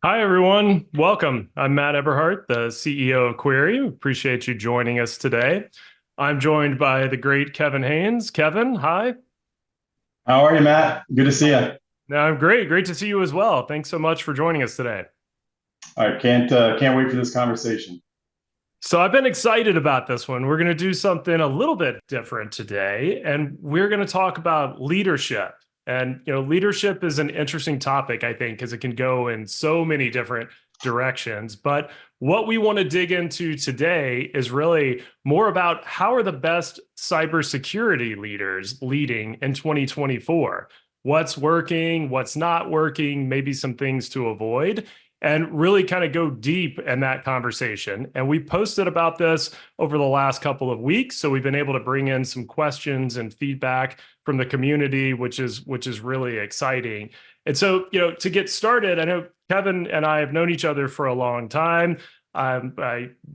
Hi, everyone. Welcome. I'm Matt Eberhardt, the CEO of Query. Appreciate you joining us today. I'm joined by the great Kevin Haynes. Kevin, hi. How are you, Matt? Good to see you. I'm great. Great to see you as well. Thanks so much for joining us today. I can't wait for this conversation. So I've been excited about this one. We're going to do something a little bit different today, and we're going to talk about leadership. And leadership is an interesting topic, I think, because it can go in so many different directions. But what we want to dig into today is really more about how are the best cybersecurity leaders leading in 2024? What's working, what's not working, maybe some things to avoid and really kind of go deep in that conversation. And we posted about this over the last couple of weeks. So we've been able to bring in some questions and feedback from the community, which is really exciting. And so, to get started, I know Kevin and I have known each other for a long time.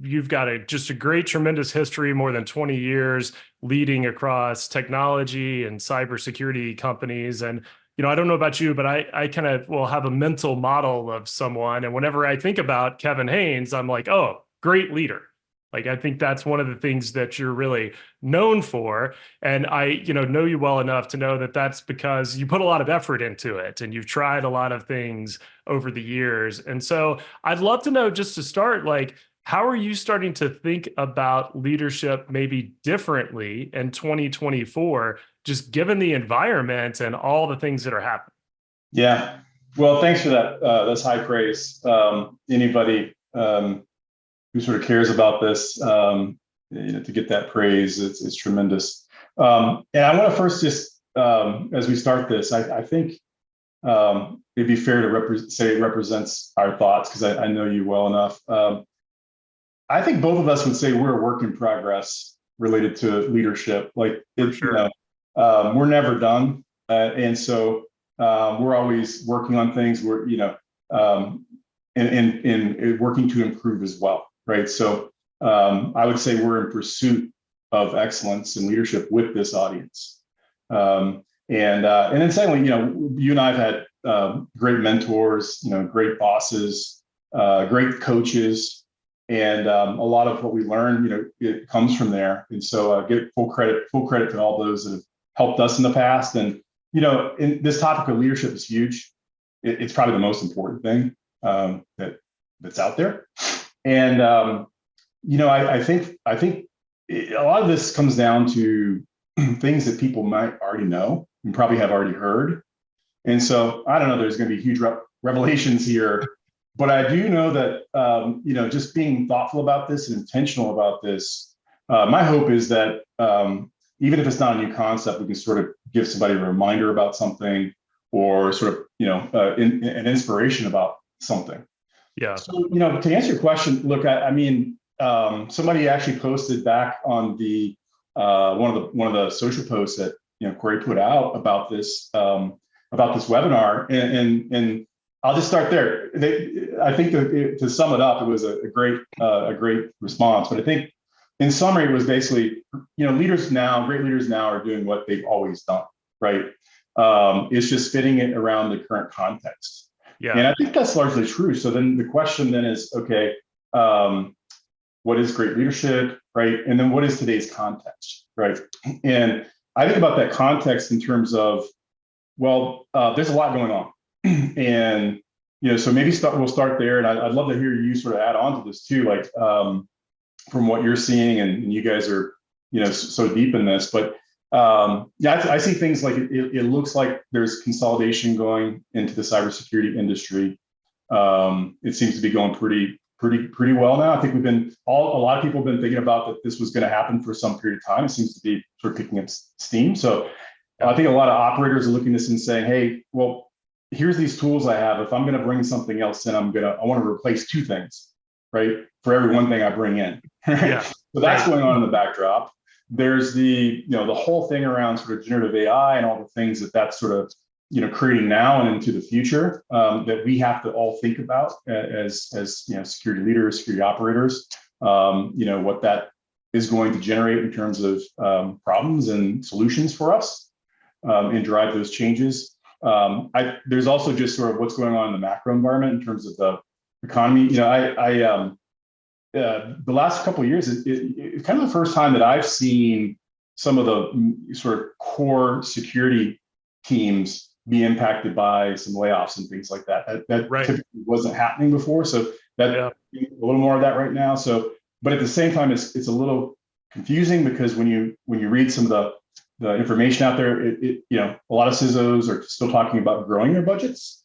You've got just a great, tremendous history, more than 20 years leading across technology and cybersecurity companies. And I don't know about you, but I kind of will have a mental model of someone. And whenever I think about Kevin Haynes, I'm like, oh, great leader. Like, I think that's one of the things that you're really known for. And I, know you well enough to know that that's because you put a lot of effort into it and you've tried a lot of things over the years. And so I'd love to know, just to start, like, how are you starting to think about leadership maybe differently in 2024, just given the environment and all the things that are happening? Yeah. Well, thanks for that. That's high praise. Anybody who sort of cares about this, to get that praise, it's tremendous. And I want to first just, as we start this, I think it'd be fair to say it represents our thoughts because I know you well enough. I think both of us would say we're a work in progress related to leadership. Like For it, sure. we're never done, and so we're always working on things. We're and working to improve as well, right? So I would say we're in pursuit of excellence and leadership with this audience. And then secondly, you and I have had great mentors, great bosses, great coaches. And a lot of what we learn, it comes from there. And so give full credit to all those that have helped us in the past. And, in this topic of leadership is huge. It's probably the most important thing that's out there. And, I think a lot of this comes down to things that people might already know and probably have already heard. And so I don't know, there's going to be huge revelations here, but I do know that, just being thoughtful about this and intentional about this, my hope is that even if it's not a new concept, we can sort of give somebody a reminder about something or sort of, an inspiration about something. Yeah. So, to answer your question, look, I mean, somebody actually posted back on the one of the social posts that Corey put out about this webinar, and I'll just start there. I think to sum it up, it was a great response. But I think in summary, it was basically, great leaders now are doing what they've always done, right? It's just fitting it around the current context. Yeah. And I think that's largely true. So then the question then is, okay, what is great leadership, right? And then what is today's context, right? And I think about that context in terms of, well, there's a lot going on. And, so maybe we'll start there. And I'd love to hear you sort of add on to this too, like from what you're seeing, and you guys are, so deep in this. But yeah, I see things like it looks like there's consolidation going into the cybersecurity industry. It seems to be going pretty well now. I think a lot of people have been thinking about that this was going to happen for some period of time. It seems to be sort of picking up steam. So I think a lot of operators are looking at this and saying, hey, well, here's these tools I have. If I'm going to bring something else in, I want to replace two things, right? For every one thing I bring in. Right? Yeah. So that's going on in the backdrop. There's the whole thing around sort of generative AI and all the things that's sort of, creating now and into the future, that we have to all think about as security leaders, security operators, what that is going to generate in terms of problems and solutions for us, and drive those changes. There's also just sort of what's going on in the macro environment in terms of the economy. The last couple of years, it's kind of the first time that I've seen some of the sort of core security teams be impacted by some layoffs and things like that. That Right. typically wasn't happening before. So that Yeah. a little more of that right now. So, but at the same time, it's a little confusing because when you read some of the information out there, a lot of CISOs are still talking about growing their budgets.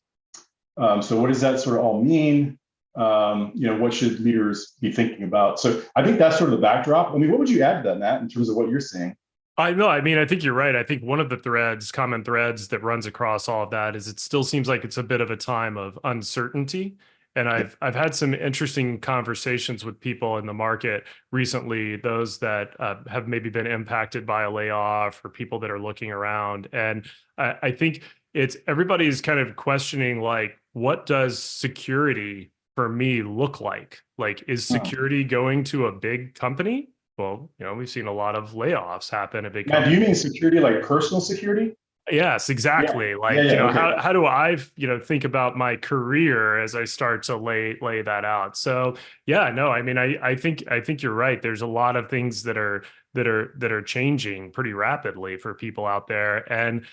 So what does that sort of all mean? What should leaders be thinking about? So I think that's sort of the backdrop. I mean, what would you add to that, Matt, in terms of what you're seeing? I know. I mean, I think you're right. I think one of the common threads that runs across all of that is it still seems like it's a bit of a time of uncertainty. And I've had some interesting conversations with people in the market recently, those that have maybe been impacted by a layoff or people that are looking around. And I think it's everybody's kind of questioning, like, what does security for me look like? Like, is Huh. security going to a big company? Well, we've seen a lot of layoffs happen at big Matt, do you companies. mean security like personal security? Yes, Yeah. exactly. Yeah. Like, Yeah. Okay. how do I, think about my career as I start to lay that out? So, yeah, no, I mean, I think you're right. There's a lot of things that are changing pretty rapidly for people out there, and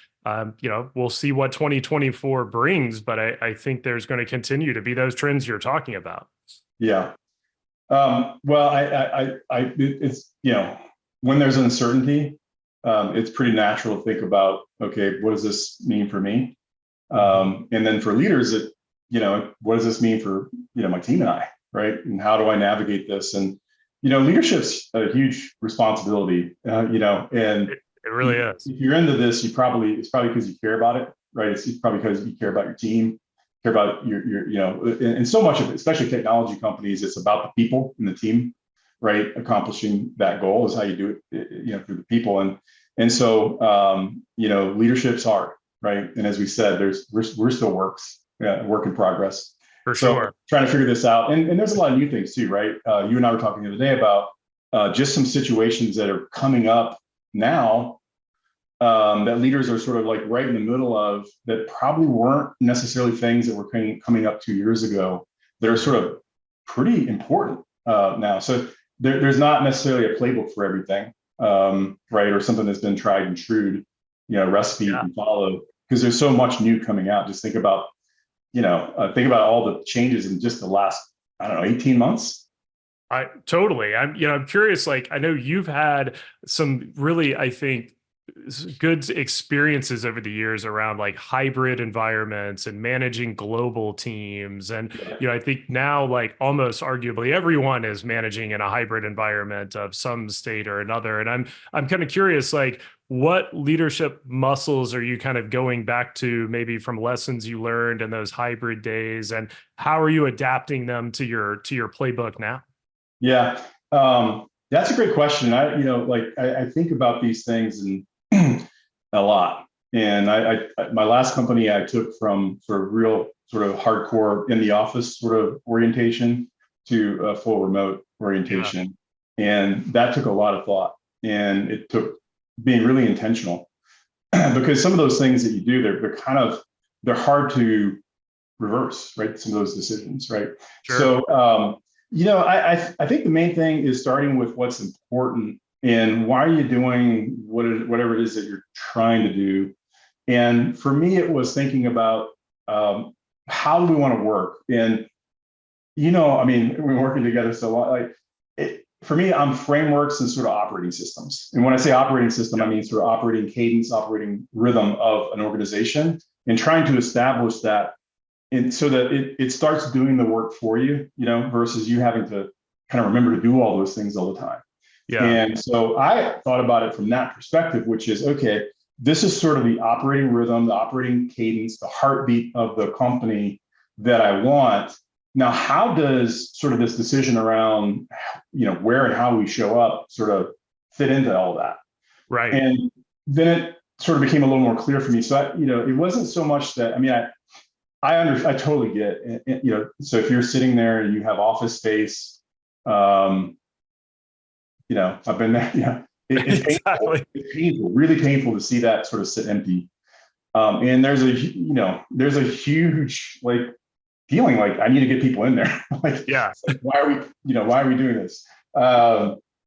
we'll see what 2024 brings, but I think there's going to continue to be those trends you're talking about. Yeah. Well, it's, when there's uncertainty, it's pretty natural to think about, okay, what does this mean for me? And then for leaders, what does this mean for, my team and I, right? And how do I navigate this? And, leadership's a huge responsibility, and It really is. if you're into this, it's probably because you care about it, right? It's probably because you care about your team, care about and so much of it, especially technology companies, it's about the people and the team, right? Accomplishing that goal is how you do it, through the people. And so, leadership's hard, right? And as we said, we're still work in progress. For So sure. trying to figure this out. And there's a lot of new things too, right? You and I were talking the other day about just some situations that are coming up now, that leaders are sort of like right in the middle of, that probably weren't necessarily things that were coming up 2 years ago, that are sort of pretty important now. So there's not necessarily a playbook for everything, right? Or something that's been tried and true, recipe you Yeah. can follow, because there's so much new coming out. Just think about, think about all the changes in just the last, I don't know, 18 months. I totally. I'm curious. Like, I know you've had some really, I think, good experiences over the years around like hybrid environments and managing global teams. And, Yeah. I think now, like, almost arguably everyone is managing in a hybrid environment of some state or another. And I'm kind of curious, like, what leadership muscles are you kind of going back to, maybe from lessons you learned in those hybrid days, and how are you adapting them to your playbook now? Yeah, that's a great question. I think about these things and a lot. And my last company I took from sort of real sort of hardcore in the office sort of orientation to a full remote Yeah. orientation, and that took a lot of thought, and it took being really intentional because some of those things that you do, they're hard to reverse, right? Some of those decisions, right? Sure. So, I think the main thing is starting with what's important and why are you doing whatever it is that you're trying to do. And for me, it was thinking about, how do we want to work? And, I mean, we're working together so long, like for me, I'm frameworks and sort of operating systems. And when I say operating system, I mean sort of operating cadence, operating rhythm of an organization, and trying to establish that, and so that it starts doing the work for you, versus you having to kind of remember to do all those things all the time. Yeah. And so I thought about it from that perspective, which is, okay, this is sort of the operating rhythm, the operating cadence, the heartbeat of the company that I want. Now, how does sort of this decision around, where and how we show up sort of fit into all that? Right. And then it sort of became a little more clear for me. So, it wasn't so much that, I mean, I totally get it. So if you're sitting there and you have office space, I've been there. Yeah, it's painful. Exactly. It's painful, really painful to see that sort of sit empty. And there's a huge like feeling like I need to get people in there. Like, Yeah. it's like, why are we doing this?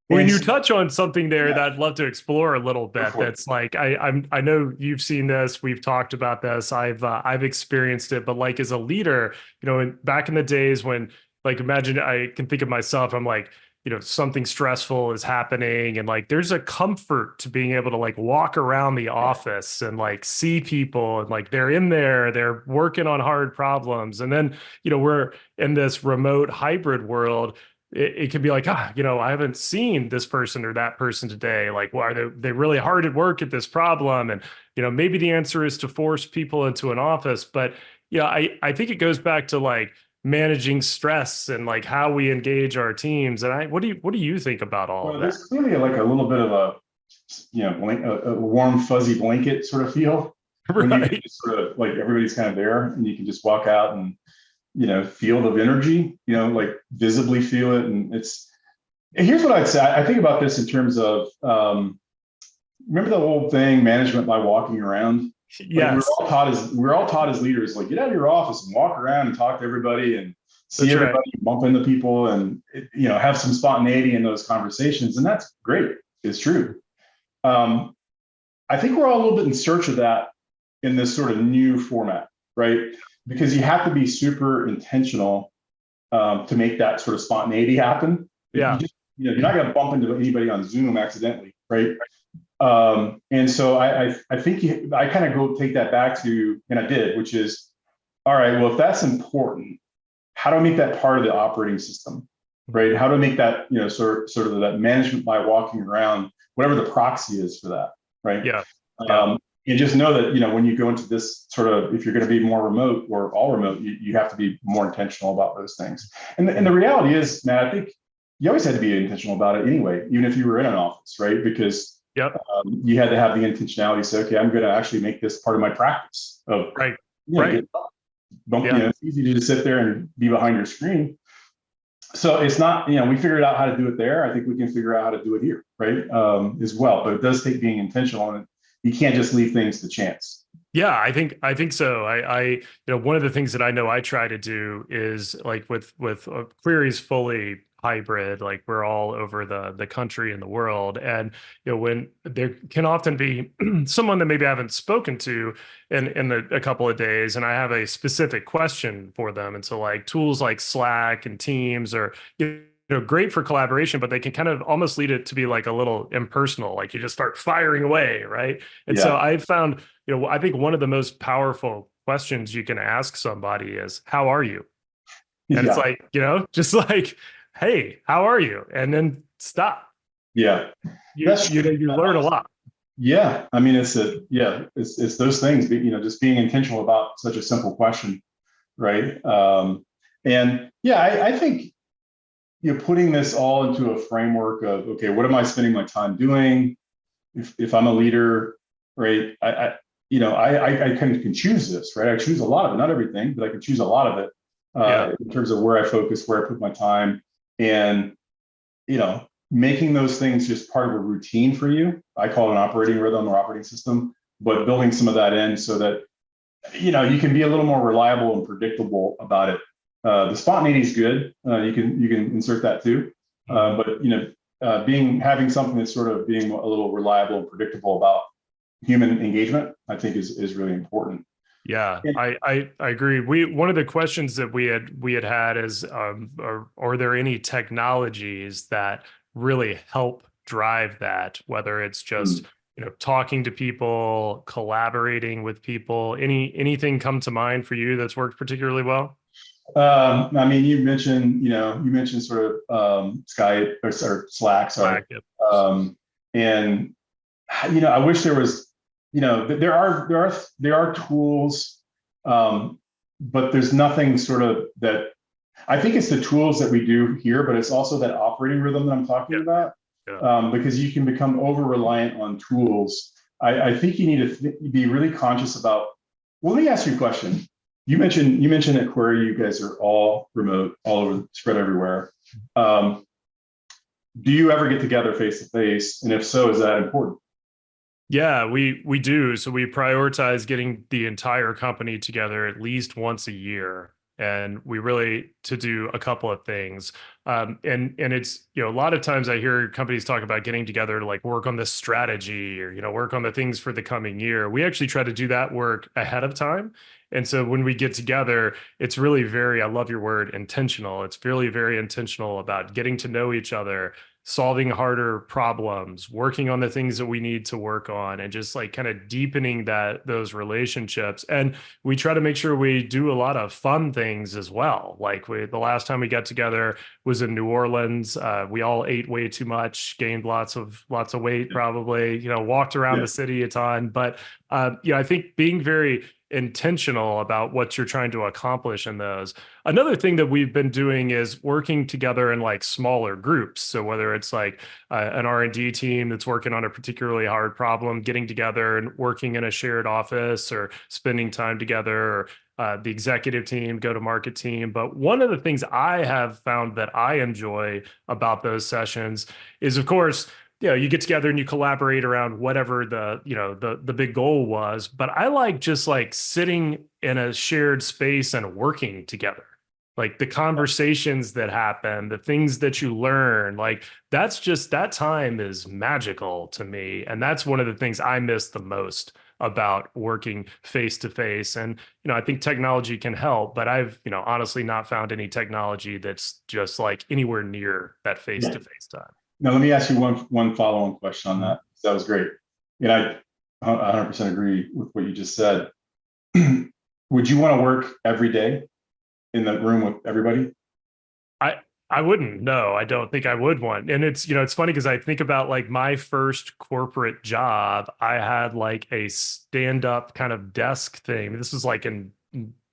When And you so, touch on something there yeah, that I'd love to explore a little go bit, for it. that's like I know you've seen this, we've talked about this, I've experienced it, but like as a leader, back in the days when, like, imagine I can think of myself, I'm like, something stressful is happening, and like there's a comfort to being able to like walk around the office and like see people, and like they're in there, they're working on hard problems, and then we're in this remote hybrid world. It can be like, I haven't seen this person or that person today. Like, well, are they really hard at work at this problem? And, maybe the answer is to force people into an office. But, I think it goes back to like managing stress and like how we engage our teams. And what do you think about all of Well, that? there's clearly like a little bit of a warm fuzzy blanket sort of feel when you can Right. just sort of like everybody's kind of there and you can just walk out and field of energy, like visibly feel it. And here's what I'd say. I think about this in terms of, remember the old thing, management by walking around? Like Yes, we're all taught as leaders, like get out of your office and walk around and talk to everybody and see that's right. everybody, bump into people and, have some spontaneity in those conversations. And that's great. It's true. Um, I think we're all a little bit in search of that in this sort of new format, right? Because you have to be super intentional to make that sort of spontaneity happen. If you Yeah. just, you're not going to bump into anybody on Zoom accidentally, right? And so I think I kind of go take that back to, and I did, which is, all right, well, if that's important, how do I make that part of the operating system, right? How do I make that, sort of that management by walking around, whatever the proxy is for that, right? Yeah. Yeah. Um, and just know that, when you go into this sort of, if you're going to be more remote or all remote, you have to be more intentional about those things. And the reality is, Matt, I think you always had to be intentional about it anyway, even if you were in an office, right? Because Yep. you had to have the intentionality to say, okay, I'm going to actually make this part of my practice of, Right. Right. get bump, Yeah. it's easy to just sit there and be behind your screen. So it's not, we figured out how to do it there. I think we can figure out how to do it here, right? As well, but it does take being intentional, and you can't just leave things to chance. Yeah, I think so. One of the things that I know I try to do is like with queries fully hybrid, like we're all over the country and the world, and when there can often be someone that maybe I haven't spoken to in a couple of days, and I have a specific question for them, and so like tools like Slack and Teams are great for collaboration, but they can kind of almost lead it to be like a little impersonal, like you just start firing away, right? And so Yeah, I found, I think one of the most powerful questions you can ask somebody is, how are you? And it's yeah, like, just like, hey, how are you? And then stop. yeah. You That's you true. know, you learn a lot. Yeah, I mean, it's those things, just being intentional about such a simple question, right? And yeah, I think putting this all into a framework of, okay, what am I spending my time doing? If I'm a leader, right? I can choose this, right? I choose a lot of it, not everything, but I can choose a lot of it Yeah. in terms of where I focus, where I put my time, and making those things just part of a routine for you. I call it an operating rhythm or operating system, but building some of that in so that you can be a little more reliable and predictable about it. The spontaneity is good. You can insert that too, Mhm. but having something that's sort of being a little reliable and predictable about human engagement, I think is really important. Yeah, And, I agree. One of the questions that we had is, are there any technologies that really help drive that? Whether it's just talking to people, collaborating with people. Anything come to mind for you that's worked particularly well? I mean, you mentioned sort of Skype or Slack, sorry, Slack. Yep. um, and I wish there was, there are tools, but there's nothing sort of that. I think it's the tools that we do here, but it's also that operating rhythm that I'm talking Yeah. about, Yeah. because you can become over reliant on tools. I think you need to be really conscious about. Well, let me ask you a question. You mentioned at Query, you guys are all remote, all over, spread everywhere. Um, do you ever get together face to face? And if so, is that important? Yeah, we do. So we prioritize getting the entire company together at least once a year, and we really to do a couple of things. And it's a lot of times I hear companies talk about getting together to like work on this strategy or work on the things for the coming year. We actually try to do that work ahead of time. And so when we get together, it's really very, I love your word, intentional. It's really very intentional about getting to know each other, solving harder problems, working on the things that we need to work on, and just like kind of deepening those relationships. And we try to make sure we do a lot of fun things as well. Like the last time we got together was in New Orleans. We all ate way too much, gained lots of weight, probably, walked around Yeah. the city a ton. But I think being very intentional about what you're trying to accomplish in those. Another thing that we've been doing is working together in like smaller groups. So whether it's like an R&D team that's working on a particularly hard problem, getting together and working in a shared office or spending time together, or the executive team, go to market team. But one of the things I have found that I enjoy about those sessions is, of course, you get together and you collaborate around whatever the big goal was. But I like just like sitting in a shared space and working together. Like the conversations that happen, the things that you learn, like that time is magical to me. And that's one of the things I miss the most about working face to face. And, I think technology can help, but I've, honestly not found any technology that's just like anywhere near that face Yeah. to face time. Now, let me ask you one follow-on question on Mhm. that. That was great. And I 100% agree with what you just said. Would you want to work every day in the room with everybody? I I wouldn't. No, I don't think I would want. And it's funny because I think about like my first corporate job, I had like a stand-up kind of desk thing. This was like in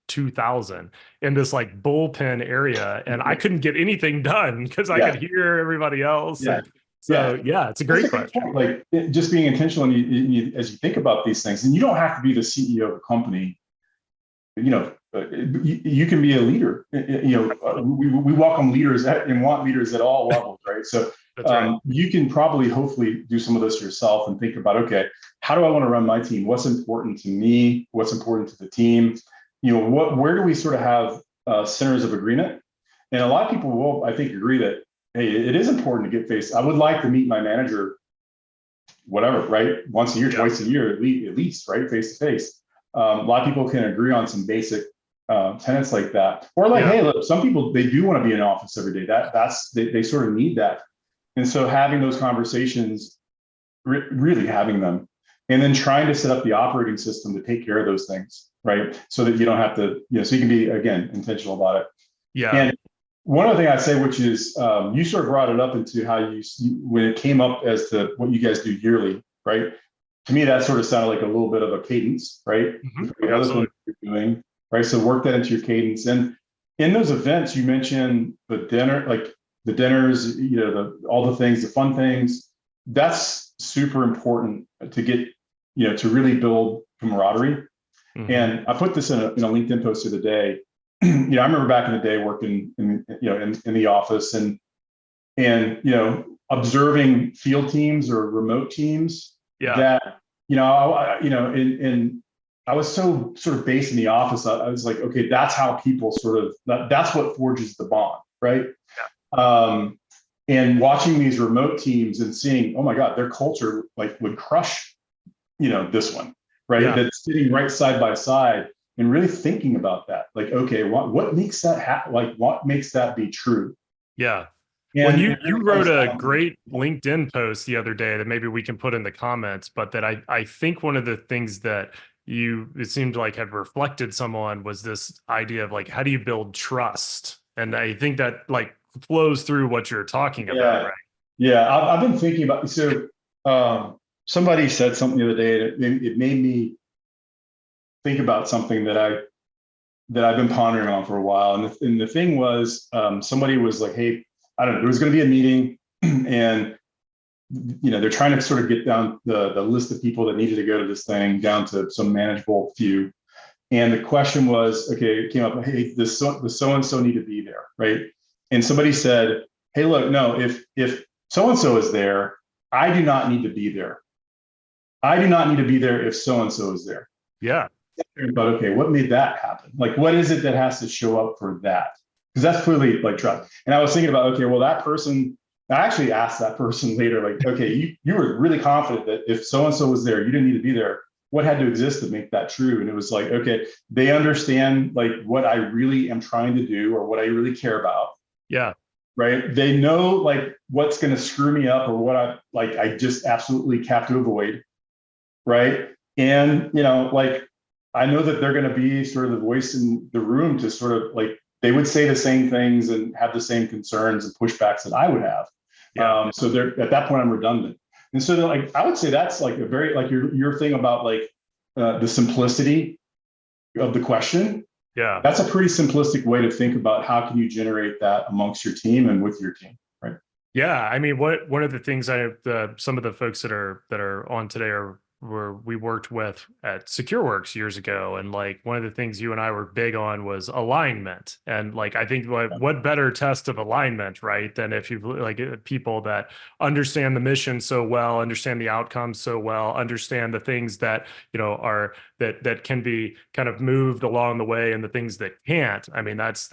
2000 in this like bullpen area, and I couldn't get anything done because I Yeah, could hear everybody else. yeah, And yeah. so, yeah, it's a That's great a good question. point. Like just being intentional, and as you think about these things, and you don't have to be the CEO of a company. You can be a leader. We welcome leaders and want leaders at all levels, right? So That's right. you can probably, hopefully, do some of this yourself and think about, okay, how do I want to run my team? What's important to me? What's important to the team? Where do we sort of have centers of agreement? And a lot of people will, I think, agree that, hey, it is important to get face. I would like to meet my manager, whatever, right? Once a year, Yeah. twice a year, at least, right? Face to face. A lot of people can agree on some basic tenets like that. Or like, Yeah. hey, look, some people, they do want to be in office every day. They sort of need that. And so having those conversations, really having them, and then trying to set up the operating system to take care of those things, right? So that you don't have to, so you can be, again, intentional about it. Yeah. And one other thing I'd say, which is you sort of brought it up into how when it came up as to what you guys do yearly, right? To me, that sort of sounded like a little bit of a cadence, right? Mhm. The other things Absolutely. you're doing, right? So work that into your cadence. And in those events, you mentioned the dinner, like the dinners, all the things, the fun things. That's super important to get, to really build camaraderie. Mhm. And I put this in a LinkedIn post the other day. I remember back in the day working in the office and observing field teams or remote teams Yeah. that and I was so sort of based in the office. I was like, okay, that's how people sort of that's what forges the bond, right? Um, and watching these remote teams and seeing, oh my God, their culture like would crush this one, right? Yeah. That's sitting right side by side and really thinking about that. Like, okay, what makes that what makes that be true? Yeah. Well, And you it you really wrote comes a down to, great LinkedIn post the other day that maybe we can put in the comments, but that I think one of the things that it seemed like had reflected someone was this idea of like how do you build trust? And I think that like flows through what you're talking about, yeah, right? yeah. I've been thinking about, so somebody said something the other day, and it made me think about something that I've been pondering on for a while. And the thing was, somebody was like, hey, I don't know, there was going to be a meeting and they're trying to sort of get down the list of people that needed to go to this thing down to some manageable few. And the question was, okay, it came up, hey, the so and so need to be there, right? And somebody said, hey, look, no, if so and so is there, I do not need to be there. I do not need to be there if so and so is there. Yeah. But okay, what made that happen? Like, what is it that has to show up for that? Because that's clearly like trust. And I was thinking about, okay, well, that person, I actually asked that person later, like, okay, you were really confident that if so and so was there, you didn't need to be there. What had to exist to make that true? And it was like, okay, they understand like what I really am trying to do or what I really care about. Yeah. Right. They know like what's going to screw me up or what I just absolutely have to avoid. Right. And, like, I know that they're going to be sort of the voice in the room to sort of like, they would say the same things and have the same concerns and pushbacks that I would have. Yeah. So they're at that point, I'm redundant. And so like, I would say that's like a very, like your thing about like the simplicity of the question. Yeah. That's a pretty simplistic way to think about how can you generate that amongst your team and with your team. Right. Yeah, I mean, one of the things some of the folks that are on today were we worked with at SecureWorks years ago, and like one of the things you and I were big on was alignment, and like I think what better test of alignment, right, than if you've like people that understand the mission so well, understand the outcomes so well, understand the things that are that can be kind of moved along the way, and the things that can't. I mean, that's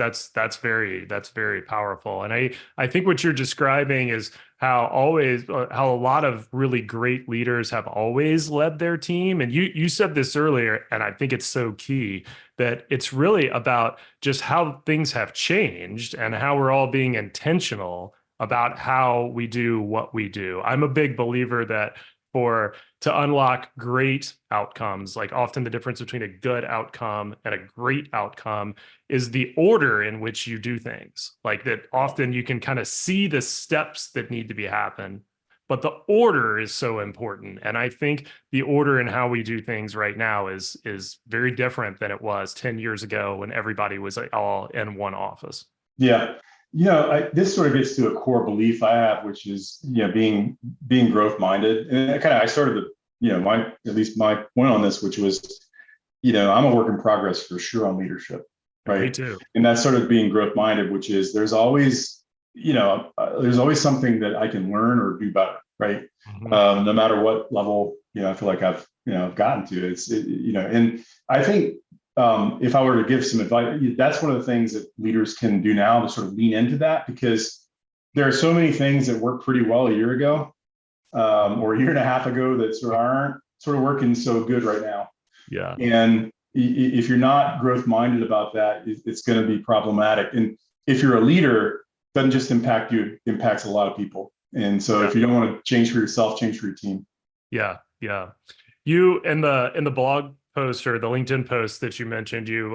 very powerful, and I think what you're describing is how a lot of really great leaders have always led their team. And you said this earlier, and I think it's so key that it's really about just how things have changed and how we're all being intentional about how we do what we do. I'm a big believer that to unlock great outcomes, like often the difference between a good outcome and a great outcome is the order in which you do things. Like that often you can kind of see the steps that need to be happen, but the order is so important. And I think the order in how we do things right now is very different than it was 10 years ago when everybody was all in one office. Yeah. This sort of gets to a core belief I have, which is, being growth minded. And I started at least my point on this, which was, I'm a work in progress for sure on leadership. Right. Me too. And that's sort of being growth minded, which is there's always something that I can learn or do better. Right. Mm-hmm. No matter what level, I feel like I've gotten to and I think if I were to give some advice, that's one of the things that leaders can do now to sort of lean into that, because there are so many things that worked pretty well a year ago or a year and a half ago that sort of aren't sort of working so good right now. Yeah. And if you're not growth minded about that, it's going to be problematic. And if you're a leader, it doesn't just impact you, it impacts a lot of people. And so if you don't want to change for yourself, change for your team. Yeah. Yeah. You in the blog post or the LinkedIn post that you mentioned, you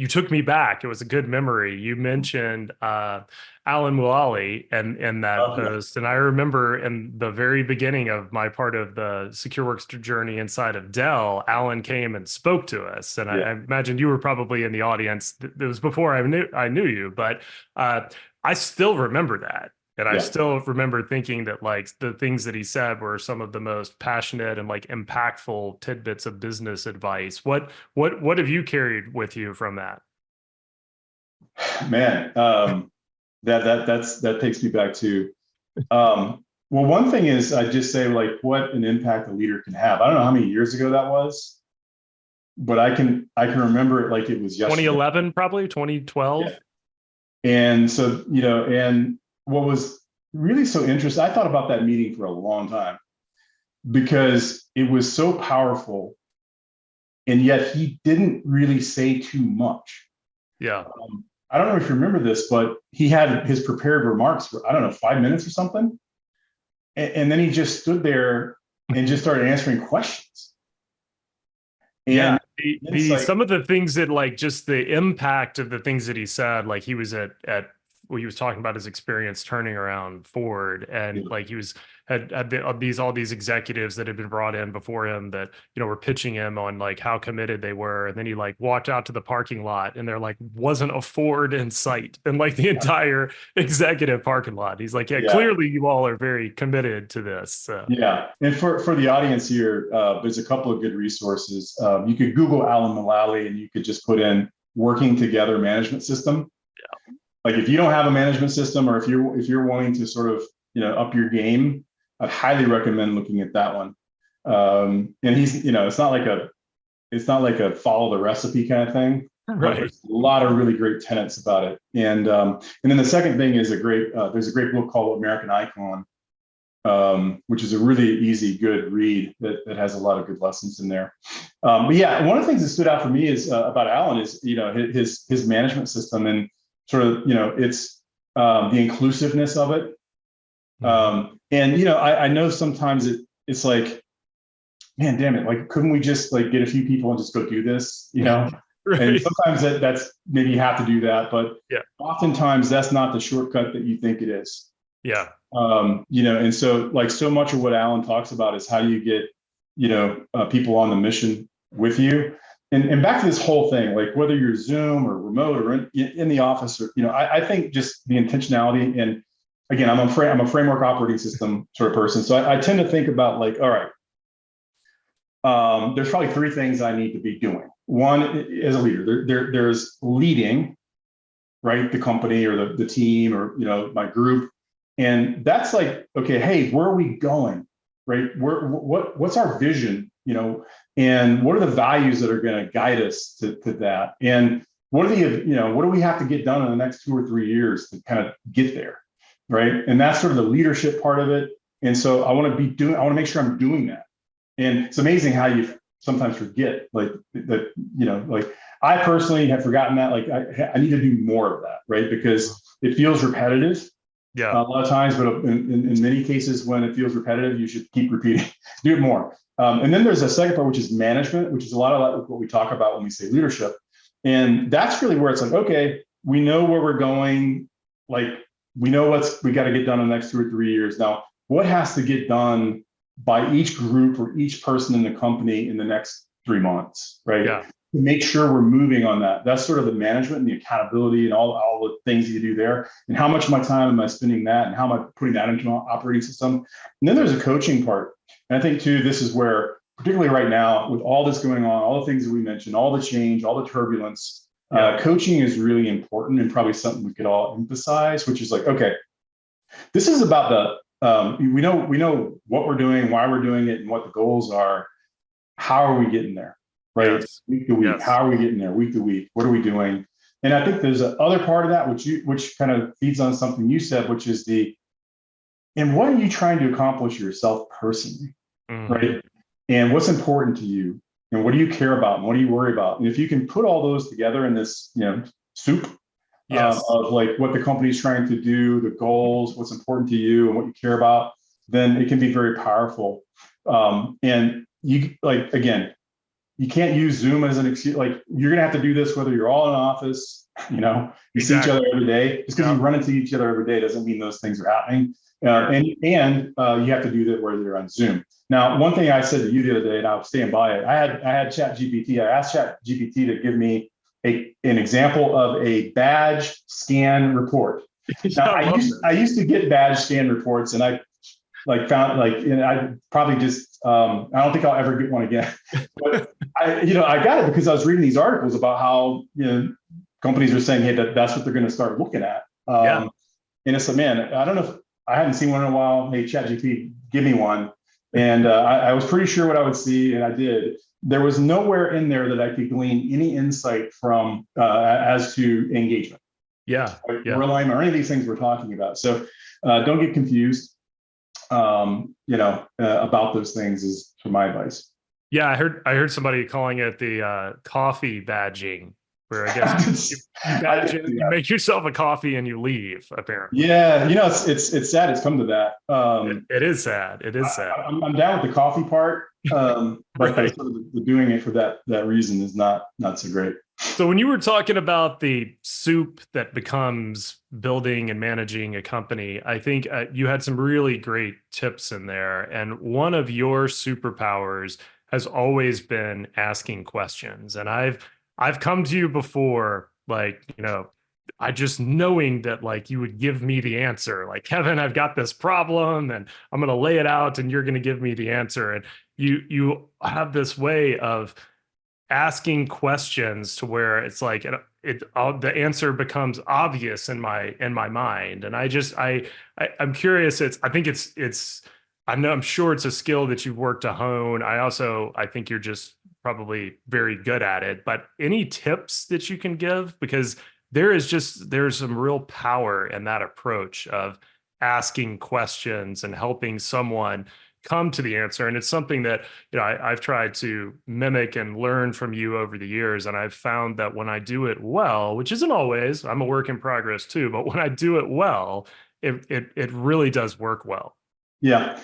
took me back. It was a good memory. You mentioned Alan Mulally and that post, and I remember in the very beginning of my part of the SecureWorks journey inside of Dell, Alan came and spoke to us, and I imagine you were probably in the audience. It was before I knew you, but I still remember that. And I still remember thinking that like the things that he said were some of the most passionate and like impactful tidbits of business advice. What have you carried with you from that? Man, that takes me back to well, one thing is I just say like what an impact a leader can have. I don't know how many years ago that was, but I can remember it like it was yesterday. 2011, probably 2012. Yeah. And so, and what was really so interesting, I thought about that meeting for a long time because it was so powerful. And yet he didn't really say too much. Yeah. I don't know if you remember this, but he had his prepared remarks for, I don't know, 5 minutes or something. And then he just stood there and just started answering questions. And some of the things that like just the impact of the things that he said, like he was at he was talking about his experience turning around Ford, and like he had all these executives that had been brought in before him that were pitching him on like how committed they were, and then he like walked out to the parking lot and there like wasn't a Ford in sight, and like the entire executive parking lot. He's like, clearly you all are very committed to this. So. Yeah, and for the audience here, there's a couple of good resources. You could Google Alan Mulally and you could just put in "working together management system." Like if you don't have a management system, or if you're wanting to sort of up your game, I'd highly recommend looking at that one. And he's, it's not like a follow the recipe kind of thing, but Right. there's a lot of really great tenets about it. And then the second thing is there's a great book called American Icon, which is a really easy, good read that has a lot of good lessons in there. But yeah, one of the things that stood out for me is about Alan is, his management system and sort of, it's the inclusiveness of it. Mhm. And, I know sometimes it's like, man, damn it, like, couldn't we just like get a few people and just go do this, And Right. sometimes that's maybe you have to do that, but Yeah. oftentimes that's not the shortcut that you think it is. Yeah. And so like so much of what Alan talks about is how do you get, people on the mission with you. And back to this whole thing, like whether you're Zoom or remote or in the office, or, I think just the intentionality. And again, I'm a framework operating system sort of person. So I tend to think about like, all right, there's probably three things I need to be doing. One, as a leader, there's leading, right, the company or the team or my group, and that's like, okay, hey, where are we going, right? What's our vision, and what are the values that are going to guide us to that, and what are what do we have to get done in the next 2 or 3 years to kind of get there, right? And that's sort of the leadership part of it. And so I want to make sure I'm doing that. And it's amazing how you sometimes forget like that, like I personally have forgotten that. Like I need to do more of that, right? Because it feels repetitive Yeah. a lot of times, but in many cases, when it feels repetitive, you should keep repeating, do it more. And then there's a second part, which is management, which is a lot of what we talk about when we say leadership. And that's really where it's like, okay, we know where we're going. Like we know we got to get done in the next 2 or 3 years. Now, what has to get done by each group or each person in the company in the next 3 months, right? Yeah. To make sure we're moving on that. That's sort of the management and the accountability and all the things that you do there. And how much of my time am I spending that, and how am I putting that into my operating system? And then there's a coaching part. And I think too, this is where, particularly right now, with all this going on, all the things that we mentioned, all the change, all the turbulence, Yeah. coaching is really important and probably something we could all emphasize, which is like, okay, this is about we know what we're doing, why we're doing it, and what the goals are. How are we getting there? Right, Yes. week to week. Yes. How are we getting there? Week to week. What are we doing? And I think there's a other part of that which kind of feeds on something you said, which is and what are you trying to accomplish yourself personally, Hmm. right? And what's important to you, and what do you care about, and what do you worry about? And if you can put all those together in this, soup Yes. of like what the company's trying to do, the goals, what's important to you, and what you care about, then it can be very powerful. And you like again, you can't use Zoom as an excuse. Like you're gonna have to do this whether you're all in office, you see each other Exactly. every day. Just because Yeah. you run into each other every day doesn't mean those things are happening. Sure. And you have to do that whether you're on Zoom. Now, one thing I said to you the other day, and I'll stand by it. I had Chat GPT. I asked Chat GPT to give me an example of a badge scan report. Yeah. Now, I love I this. used to get badge scan reports, and I like found like, I probably just I don't think I'll ever get one again. But I got it because I was reading these articles about how companies are saying, hey, that's what they're going to start looking at. Yeah. And it's like, man, I don't know if I hadn't seen one in a while. Hey, ChatGPT, give me one. And I was pretty sure what I would see, and I did. There was nowhere in there that I could glean any insight from as to engagement, Yeah. right? Or Yeah. alignment, or any of these things we're talking about. So don't get confused, about those things is for my advice. Yeah. I heard somebody calling it the coffee badging, where I guess you I badge did in, see you that. make yourself a coffee and you leave, apparently. Yeah, it's sad it's come to that. It is sad. It is sad. I'm down with the coffee part, but the Right. sort of the doing it for that reason is not so great. So when you were talking about the soup that becomes building and managing a company, I think you had some really great tips in there. And one of your superpowers has always been asking questions. And I've come to you before, like, I just knowing that like you would give me the answer. Like, Kevin, I've got this problem and I'm going to lay it out and you're going to give me the answer. And you have this way of asking questions to where it's like the answer becomes obvious in my mind. And I'm curious. I think it's I'm sure it's a skill that you've worked to hone. I think you're just probably very good at it. But any tips that you can give? Because there's some real power in that approach of asking questions and helping someone come to the answer. And it's something that, I've tried to mimic and learn from you over the years. And I've found that when I do it well, which isn't always, I'm a work in progress too, but when I do it well, it really does work well. Yeah.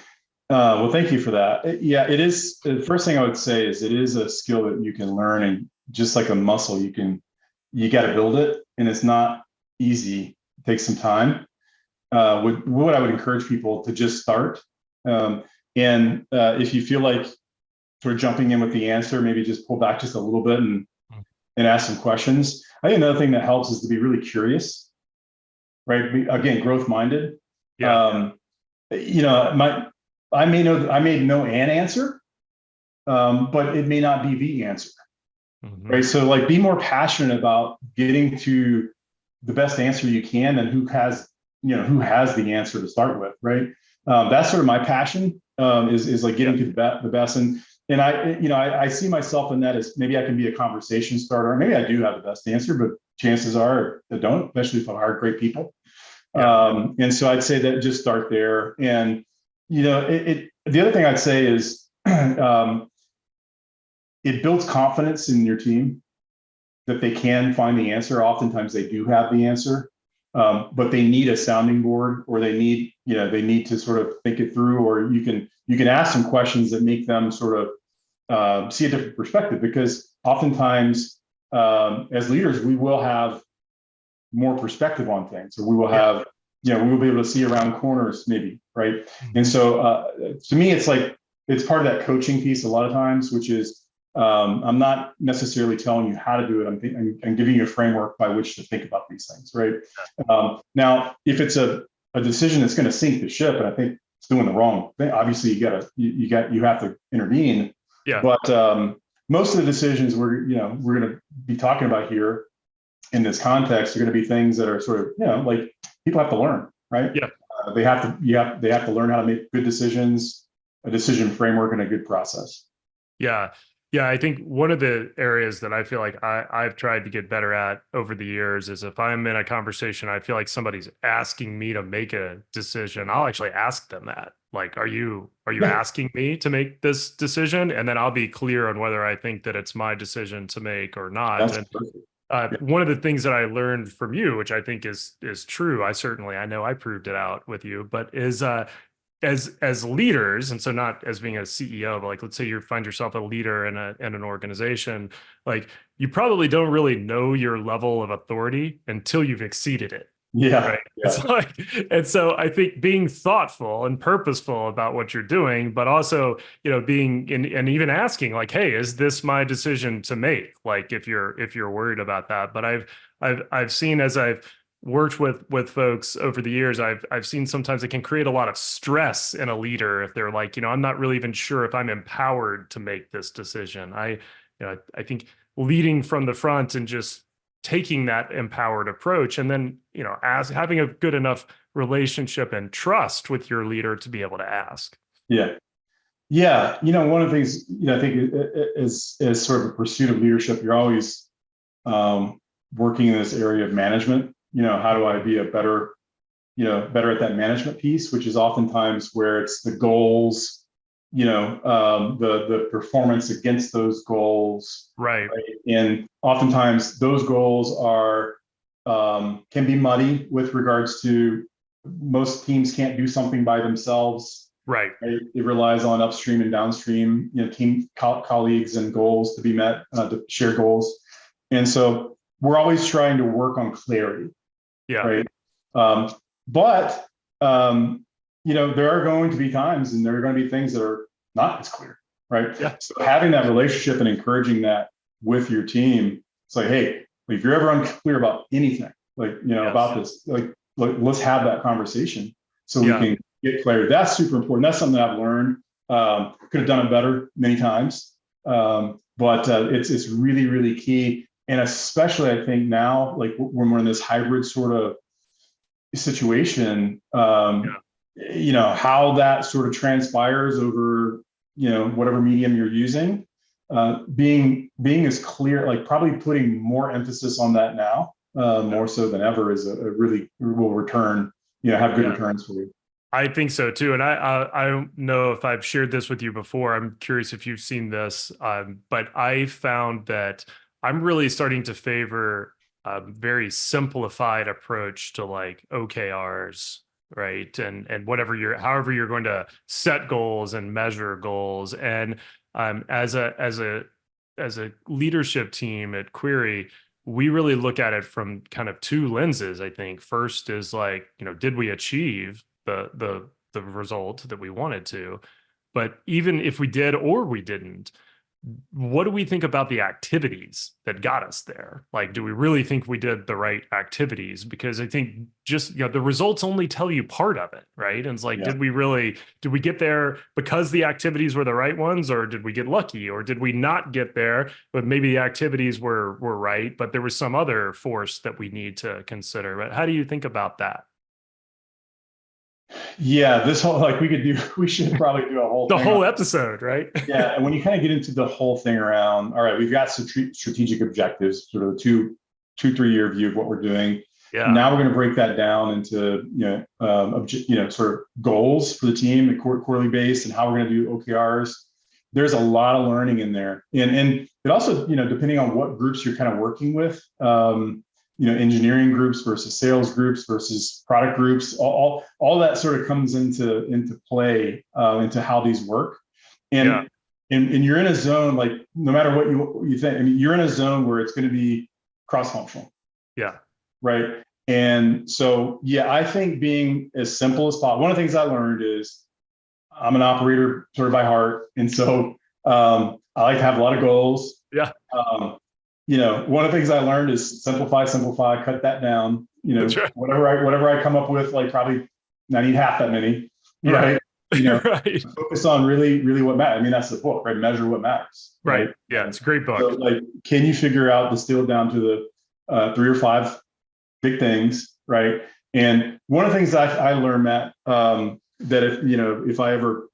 Well, thank you for that. Yeah, it is. The first thing I would say is it is a skill that you can learn, and just like a muscle, you got to build it, and it's not easy. It takes some time. What I would encourage people to just start. And if you feel like sort of jumping in with the answer, maybe just pull back just a little bit and ask some questions. I think another thing that helps is to be really curious, right? Again, growth minded. Yeah. I may know an answer, but it may not be the answer, right? So like, be more passionate about getting to the best answer you can, and who has the answer to start with, right? That's sort of my passion, is like getting to the best. And I see myself in that as maybe I can be a conversation starter. Maybe I do have the best answer, but chances are I don't, especially if I hire great people. And so I'd say that just start there. And, the other thing I'd say is, it builds confidence in your team that they can find the answer. Oftentimes they do have the answer, but they need a sounding board, or they need to sort of think it through, or you can ask some questions that make them sort of see a different perspective, because oftentimes as leaders, we will have more perspective on things, or we will have, we will be able to see around corners maybe, right? And so to me, it's like, it's part of that coaching piece a lot of times, which is, I'm not necessarily telling you how to do it. I'm giving you a framework by which to think about these things, right? Now, if it's a decision that's going to sink the ship, and I think it's doing the wrong thing, obviously you have to intervene. Yeah. But most of the decisions we're going to be talking about here in this context are going to be things that are sort of, like, people have to learn, right? Yeah. They have to learn how to make good decisions, a decision framework, and a good process. Yeah. Yeah. I think one of the areas that I feel like I've tried to get better at over the years is, if I'm in a conversation, I feel like somebody's asking me to make a decision, I'll actually ask them that. Like, are you asking me to make this decision? And then I'll be clear on whether I think that it's my decision to make or not. That's And perfect. one of the things that I learned from you, which I think is true, I know I proved it out with you, but is as leaders, and so not as being a CEO, but like, let's say you find yourself a leader in an organization, like, you probably don't really know your level of authority until you've exceeded it. Yeah. Right. Yeah. It's like, and so I think being thoughtful and purposeful about what you're doing, but also, being in, and even asking, like, hey, is this my decision to make? Like, if you're worried about that. But I've seen, as I've worked with folks over the years, I've seen sometimes it can create a lot of stress in a leader if they're like, I'm not really even sure if I'm empowered to make this decision. I think leading from the front and just taking that empowered approach, and then, as having a good enough relationship and trust with your leader to be able to ask. Yeah. Yeah. One of the things, I think is sort of a pursuit of leadership, you're always working in this area of management. How do I be better at that management piece, which is oftentimes where it's the goals, the performance against those goals. Right. And oftentimes those goals are, can be muddy with regards to, most teams can't do something by themselves. Right. It relies on upstream and downstream, team colleagues and goals to be met, to share goals. And so we're always trying to work on clarity. Yeah. Right. But there are going to be times, and there are going to be things that are not as clear. Right. Yeah. So having that relationship and encouraging that with your team, it's like, hey, if you're ever unclear about anything, like, about this, like, let's have that conversation so we can get clarity. That's super important. That's something that I've learned. Could have done it better many times. But it's really, really key. And especially, I think now, like, when we're in this hybrid sort of situation, how that sort of transpires over, whatever medium you're using, being as clear, like probably putting more emphasis on that now, more so than ever, is a really will return, have good Yeah. returns for you. I think so too. And I don't know if I've shared this with you before. I'm curious if you've seen this, but I found that I'm really starting to favor a very simplified approach to like OKRs, right? And whatever however you're going to set goals and measure goals. And as a leadership team at Query, we really look at it from kind of two lenses, I think. First is like, did we achieve the result that we wanted to? But even if we did or we didn't, what do we think about the activities that got us there? Like, do we really think we did the right activities? Because I think just, the results only tell you part of it, right? And it's like, Yeah. did we get there because the activities were the right ones, or did we get lucky, or did we not get there, but maybe the activities were right, but there was some other force that we need to consider? But how do you think about that? Yeah, this whole, like, we should probably do a whole The thing on whole this. episode, right? Yeah, and when you kind of get into the whole thing around, all right, we've got some strategic objectives, sort of a 3 year view of what we're doing. Yeah. Now we're going to break that down into sort of goals for the team, the quarterly base, and how we're going to do OKRs. There's a lot of learning in there, and it also, depending on what groups you're kind of working with, engineering groups versus sales groups versus product groups, all that sort of comes into play, into how these work. Yeah. And you're in a zone, like, no matter what you think, I mean, you're in a zone where it's going to be cross-functional, Yeah. right? And so, yeah, I think being as simple as possible. One of the things I learned is I'm an operator sort of by heart, and so I like to have a lot of goals. Yeah. One of the things I learned is simplify, cut that down. That's right. Whatever I come up with, like, probably I need half that many, Yeah. right? You know, Right. focus on really what matters. I mean, that's the book, right? Measure what matters, Right. right? Yeah. It's a great So, book. like, can you figure out, distill down to the 3 or 5 big things, right? And one of the things I learned, Matt, that if I ever,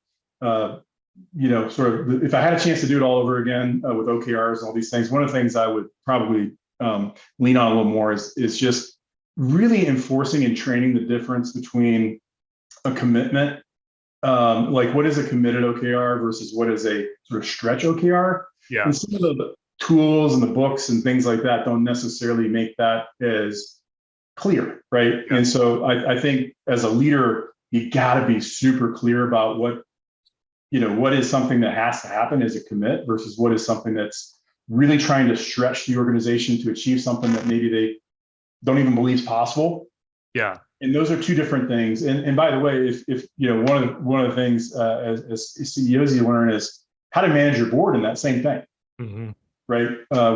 if I had a chance to do it all over again, with OKRs and all these things, one of the things I would probably lean on a little more is just really enforcing and training the difference between a commitment, like what is a committed OKR versus what is a sort of stretch OKR. Yeah. And some of the tools and the books and things like that don't necessarily make that as clear, right? Yeah. And so I think as a leader, you got to be super clear about what is something that has to happen as a commit versus what is something that's really trying to stretch the organization to achieve something that maybe they don't even believe is possible. Yeah. And those are two different things. And by the way, if one of the things, as CEOs you learn is how to manage your board in that same thing, Mm-hmm. right?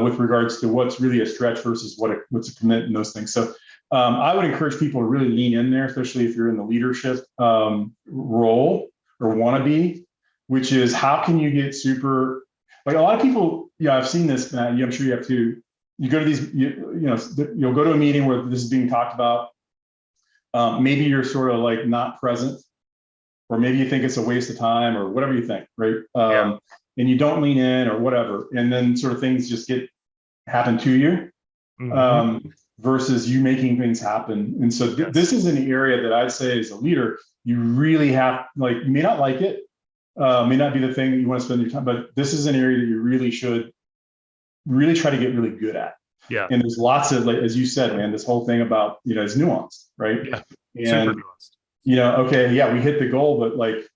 With regards to what's really a stretch versus what's a commit and those things. So I would encourage people to really lean in there, especially if you're in the leadership role or want to be, which is how can you get super, like, a lot of people, I've seen this, Matt, I'm sure you have too. You go to these, you'll go to a meeting where this is being talked about. Maybe you're sort of like not present, or maybe you think it's a waste of time or whatever you think, right? Yeah. And you don't lean in or whatever. And then sort of things just happen to you, Mm-hmm. versus you making things happen. And so Yes. this is an area that I'd say as a leader, you really have, like, you may not like it, may not be the thing that you want to spend your time, but this is an area that you really should really try to get really good at. Yeah. And there's lots of, like, as you said, man, this whole thing about, it's nuanced, right? Yeah. Super And, nuanced. okay, yeah, we hit the goal, but, like,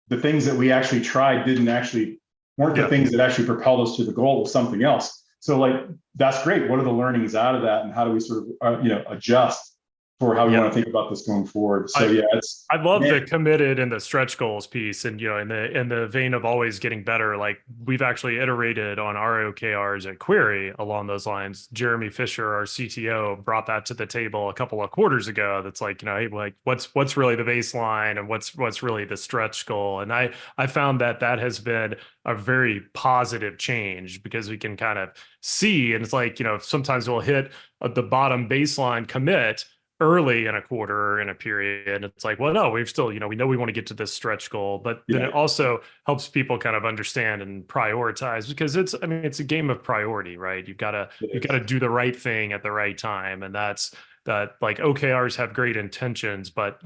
the things that we actually tried weren't the Yeah. things that actually propelled us to the goal of something else. So, like, that's great. What are the learnings out of that, and how do we sort of adjust for how we Yeah. want to think about this going forward? So I love man, the committed and the stretch goals piece, and in the vein of always getting better. Like, we've actually iterated on our OKRs at Query along those lines. Jeremy Fisher, our CTO, brought that to the table a couple of quarters ago. That's like, hey, like, what's really the baseline and what's really the stretch goal. And I found that has been a very positive change, because we can kind of see, and it's like, sometimes we'll hit the bottom baseline commit, early in a quarter or in a period. It's like, well, no, we've still, we know we want to get to this stretch goal, but then Yeah, it also helps people kind of understand and prioritize because it's a game of priority, right? it you've got is. to do the right thing at the right time. And that's that like OKRs have great intentions, but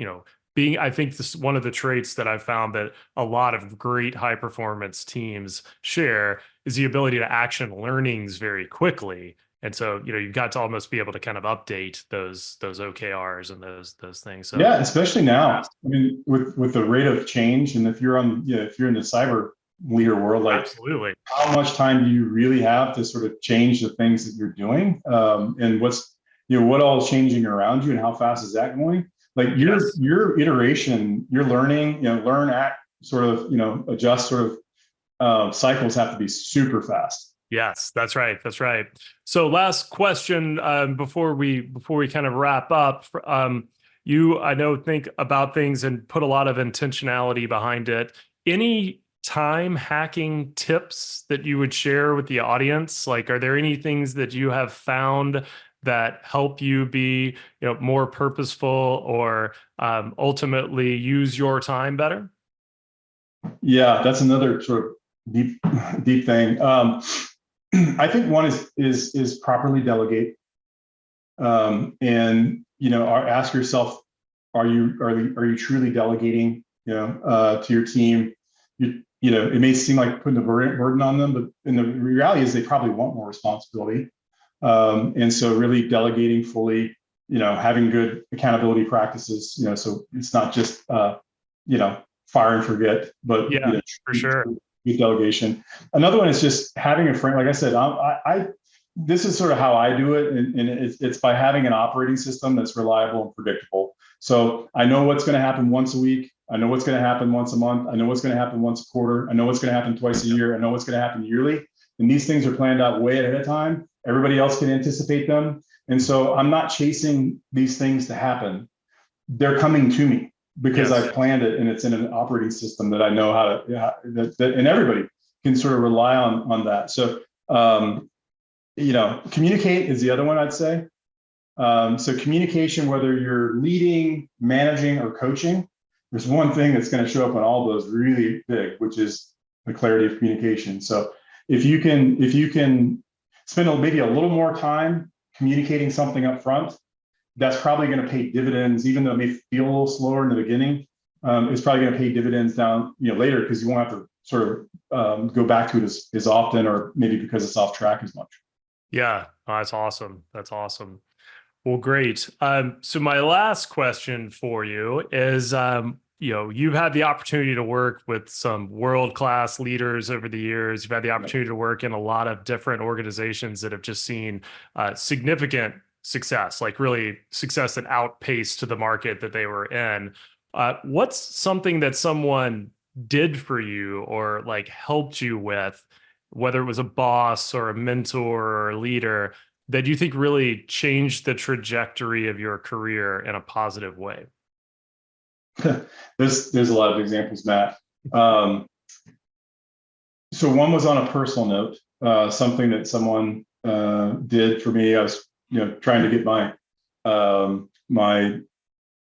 I think this one of the traits that I've found that a lot of great high performance teams share is the ability to action learnings very quickly. And so, you've got to almost be able to kind of update those OKRs and those things. So Yeah, especially now. fast. I mean, with the rate of change, and if you're in the cyber leader world, like Absolutely. how much time do you really have to sort of change the things that you're doing, and what all is changing around you, and how fast is that going? Like Yes. your iteration, your learning, learn, act, sort of, adjust, sort of cycles have to be super fast. Yes, that's right. That's right. So last question before we kind of wrap up. You I know think about things and put a lot of intentionality behind it. Any time hacking tips that you would share with the audience? Like, are there any things that you have found that help you be more purposeful or ultimately use your time better? Yeah, that's another sort of deep deep thing. I think one is properly delegate, and ask yourself, are you truly delegating, to your team? It may seem like putting a burden on them, but in the reality is they probably want more responsibility, and so really delegating fully, having good accountability practices, so it's not just fire and forget, but Yeah, for sure. good delegation. Another one is just having a frame. Like I said, I this is sort of how I do it, and it's by having an operating system that's reliable and predictable. So I know what's going to happen once a week. I know what's going to happen once a month. I know what's going to happen once a quarter. I know what's going to happen twice a year. I know what's going to happen yearly. And these things are planned out way ahead of time. Everybody else can anticipate them. And so I'm not chasing these things to happen. They're coming to me because I Yes. planned it, and it's in an operating system that I know how to, yeah, and everybody can sort of rely on that. So, communicate is the other one I'd say. So communication, whether you're leading, managing, or coaching, there's one thing that's going to show up on all those really big, which is the clarity of communication. So if you can spend maybe a little more time communicating something up front, that's probably going to pay dividends, even though it may feel a little slower in the beginning. It's probably going to pay dividends down, later, because you won't have to sort of go back to it as often, or maybe because it's off track as much. Yeah. Oh, that's awesome. That's awesome. Well, great. So my last question for you is, you've had the opportunity to work with some world-class leaders over the years. You've had the opportunity to work in a lot of different organizations that have just seen significant success, like really success that outpaced to the market that they were in. What's something that someone did for you or like helped you with, whether it was a boss or a mentor or a leader, that you think really changed the trajectory of your career in a positive way? There's a lot of examples, Matt. Um, so one was on a personal note, something that someone did for me. I was, trying to get my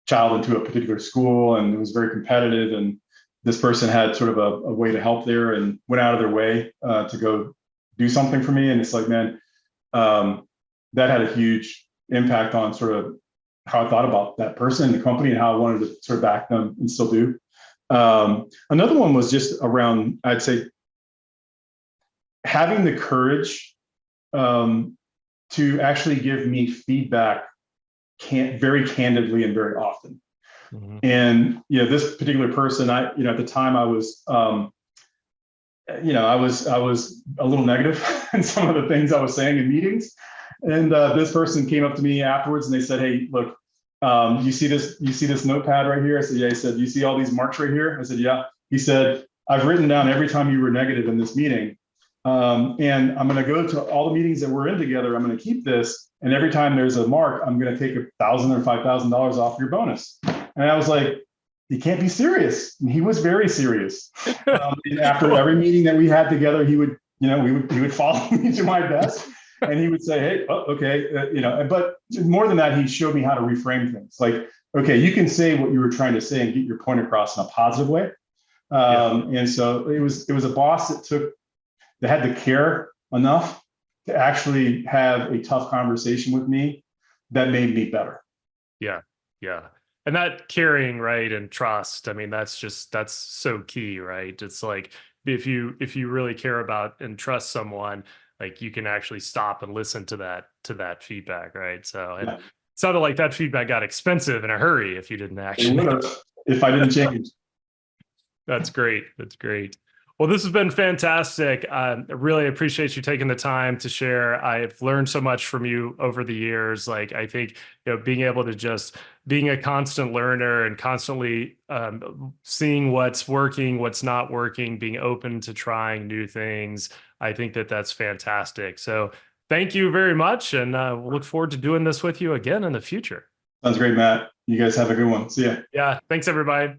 child into a particular school, and it was very competitive. And this person had sort of a way to help there, and went out of their way to go do something for me. And it's like, man, that had a huge impact on sort of how I thought about that person and the company, and how I wanted to sort of back them, and still do. Another one was just around, I'd say, having the courage to actually give me feedback very candidly and very often. Mhm. And this particular person, at the time I was, I was a little negative in some of the things I was saying in meetings. And this person came up to me afterwards, and they said, "Hey, look, you see this notepad right here?" I said, "Yeah." He said, "You see all these marks right here?" I said, "Yeah." He said, "I've written down every time you were negative in this meeting. And I'm going to go to all the meetings that we're in together. I'm going to keep this. And every time there's a mark, I'm going to take $1,000 or $5,000 off your bonus." And I was like, "He can't be serious." And he was very serious. And after Cool. every meeting that we had together, he would follow me to my desk, and he would say, "Hey, oh, okay," But more than that, he showed me how to reframe things. Like, okay, you can say what you were trying to say and get your point across in a positive way. Yeah. And so it was a boss that had the care enough to actually have a tough conversation with me that made me better. Yeah. Yeah. And that caring, right, and trust, I mean, that's so key, right? It's like if you really care about and trust someone, like you can actually stop and listen to that feedback, right? So, and Yeah, it sounded like that feedback got expensive in a hurry if you didn't they action would it. have if I didn't change. That's great. That's great. Well, this has been fantastic. I really appreciate you taking the time to share. I've learned so much from you over the years. Like, I think, being able to just being a constant learner and constantly seeing what's working, what's not working, being open to trying new things. I think that that's fantastic. So thank you very much. And we'll look forward to doing this with you again in the future. Sounds great, Matt. You guys have a good one. See ya. Yeah. Thanks, everybody.